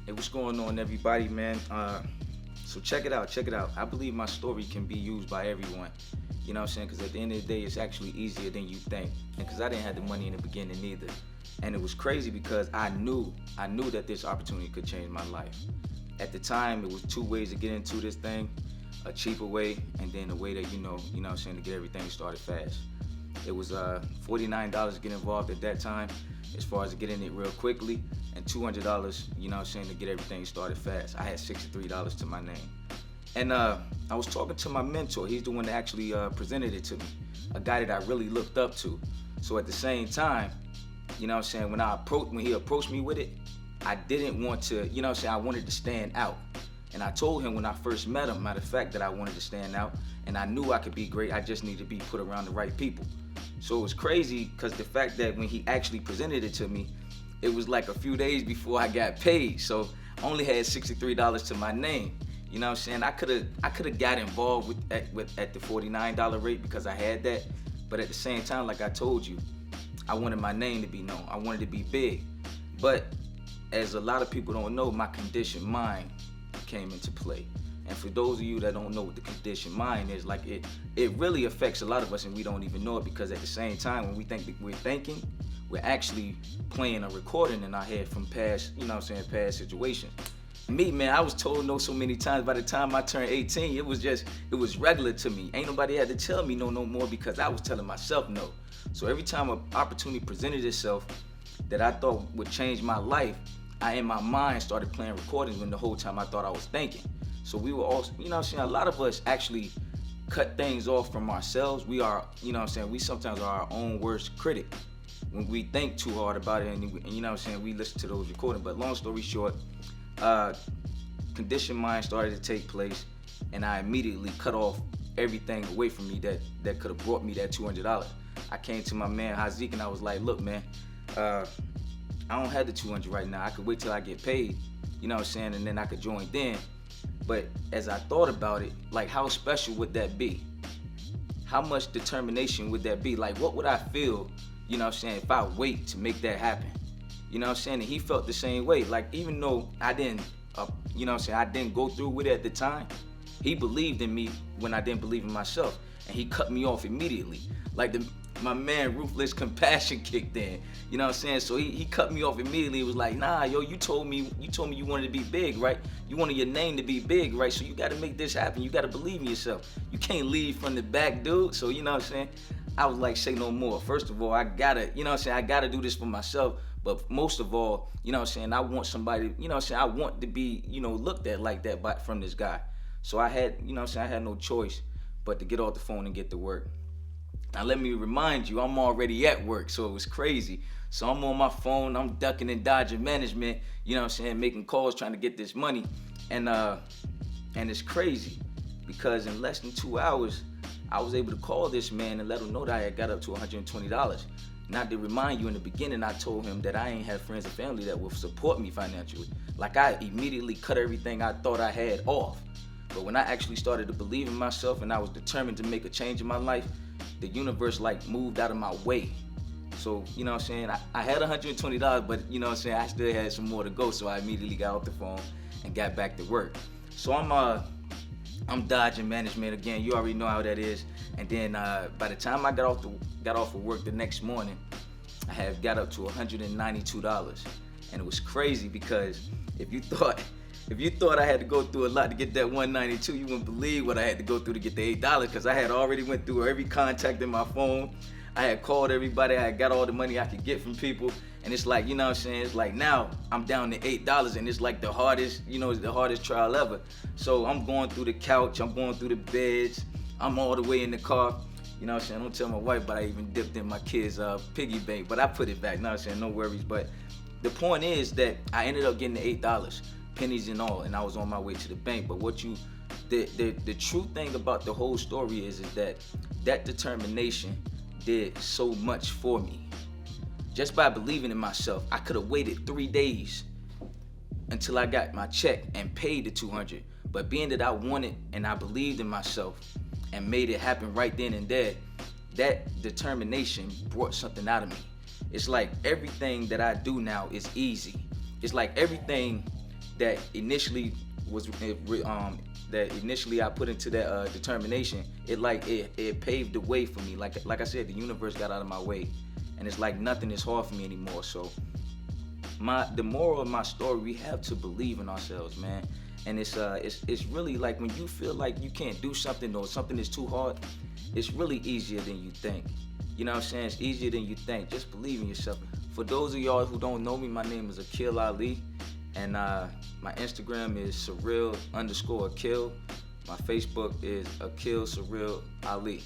Hey, what's going on, everybody, man? So check it out, check it out. I believe my story can be used by everyone. You know what I'm saying? Because at the end of the day, it's actually easier than you think. And because I didn't have the money in the beginning either. And it was crazy because I knew that this opportunity could change my life. At the time, it was two ways to get into this thing: a cheaper way, and then a way that you know what I'm saying, to get everything started fast. It was $49 to get involved at that time, as far as getting it real quickly, and $200, you know what I'm saying, to get everything started fast. I had $63 to my name. And I was talking to my mentor. He's the one that actually presented it to me, a guy that I really looked up to. So at the same time, you know what I'm saying, when he approached me with it, I didn't want to, you know what I'm saying, I wanted to stand out. And I told him when I first met him, matter of fact, that I wanted to stand out, and I knew I could be great. I just needed to be put around the right people. So it was crazy because the fact that when he actually presented it to me, it was like a few days before I got paid. So I only had $63 to my name. You know what I'm saying? I could have got involved at the $49 rate because I had that. But at the same time, like I told you, I wanted my name to be known. I wanted to be big. But as a lot of people don't know, my conditioned mind came into play. And for those of you that don't know what the conditioned mind is, like it really affects a lot of us, and we don't even know it, because at the same time, when we think that we're thinking, we're actually playing a recording in our head from past, you know what I'm saying, past situations. Me, man, I was told no so many times. By the time I turned 18, it was regular to me. Ain't nobody had to tell me no more, because I was telling myself no. So every time an opportunity presented itself that I thought would change my life, I, in my mind, started playing recordings when the whole time I thought I was thinking. So we were all, you know what I'm saying, a lot of us actually cut things off from ourselves. We are, you know what I'm saying, we sometimes are our own worst critic when we think too hard about it, and you know what I'm saying, we listen to those recordings. But long story short, conditioned mind started to take place, and I immediately cut off everything away from me that could have brought me that $200. I came to my man Hazik and I was like, look, man, I don't have the 200 right now. I could wait till I get paid, you know what I'm saying, and then I could join then. But as I thought about it, like, how special would that be? How much determination would that be? Like, what would I feel, you know what I'm saying, if I wait to make that happen? You know what I'm saying? And he felt the same way. Like, even though I didn't, you know what I'm saying, I didn't go through with it at the time, he believed in me when I didn't believe in myself. And he cut me off immediately. Like, my man ruthless compassion kicked in. You know what I'm saying? So he cut me off immediately. He was like, nah, yo, you told me you wanted to be big, right? You wanted your name to be big, right? So you gotta make this happen. You gotta believe in yourself. You can't lead from the back, dude. So you know what I'm saying? I was like, say no more. First of all, I gotta, you know what I'm saying, I gotta do this for myself. But most of all, you know what I'm saying, I want somebody, you know what I'm saying, I want to be, you know, looked at like that from this guy. So I had, you know what I'm saying, I had no choice but to get off the phone and get to work. Now let me remind you, I'm already at work, so it was crazy. So I'm on my phone, I'm ducking and dodging management, you know what I'm saying, making calls, trying to get this money. And it's crazy because in less than 2 hours, I was able to call this man and let him know that I had got up to $120. Not to remind you, in the beginning, I told him that I ain't have friends and family that will support me financially. Like, I immediately cut everything I thought I had off. But when I actually started to believe in myself and I was determined to make a change in my life, the universe like moved out of my way. So, you know what I'm saying, I had $120, but you know what I'm saying, I still had some more to go. So I immediately got off the phone and got back to work. So I'm dodging management again. You already know how that is. And then by the time I got off of work the next morning, I had got up to $192. And it was crazy because if you thought I had to go through a lot to get that 192, you wouldn't believe what I had to go through to get the $8, because I had already went through every contact in my phone. I had called everybody. I had got all the money I could get from people. And it's like, you know what I'm saying, it's like now I'm down to $8, and it's like the hardest, you know, it's the hardest trial ever. So I'm going through the couch, I'm going through the beds, I'm all the way in the car. You know what I'm saying, don't tell my wife, but I even dipped in my kids' piggy bank, but I put it back. You know what I'm saying, no worries. But the point is that I ended up getting the $8, pennies and all, and I was on my way to the bank. But the true thing about the whole story is that determination did so much for me. Just by believing in myself, I could have waited 3 days until I got my check and paid the 200. But being that I wanted and I believed in myself and made it happen right then and there, that determination brought something out of me. It's like everything that I do now is easy. It's like everything that initially was that initially I put into that determination, it paved the way for me. Like I said, the universe got out of my way, and it's like nothing is hard for me anymore. So the moral of my story, we have to believe in ourselves, man. And it's really like when you feel like you can't do something or something is too hard, it's really easier than you think. You know what I'm saying? It's easier than you think. Just believe in yourself. For those of y'all who don't know me, my name is Aqeel Ali, and my Instagram is Surreal_Aqeel. My Facebook is Aqeel Surreal Ali.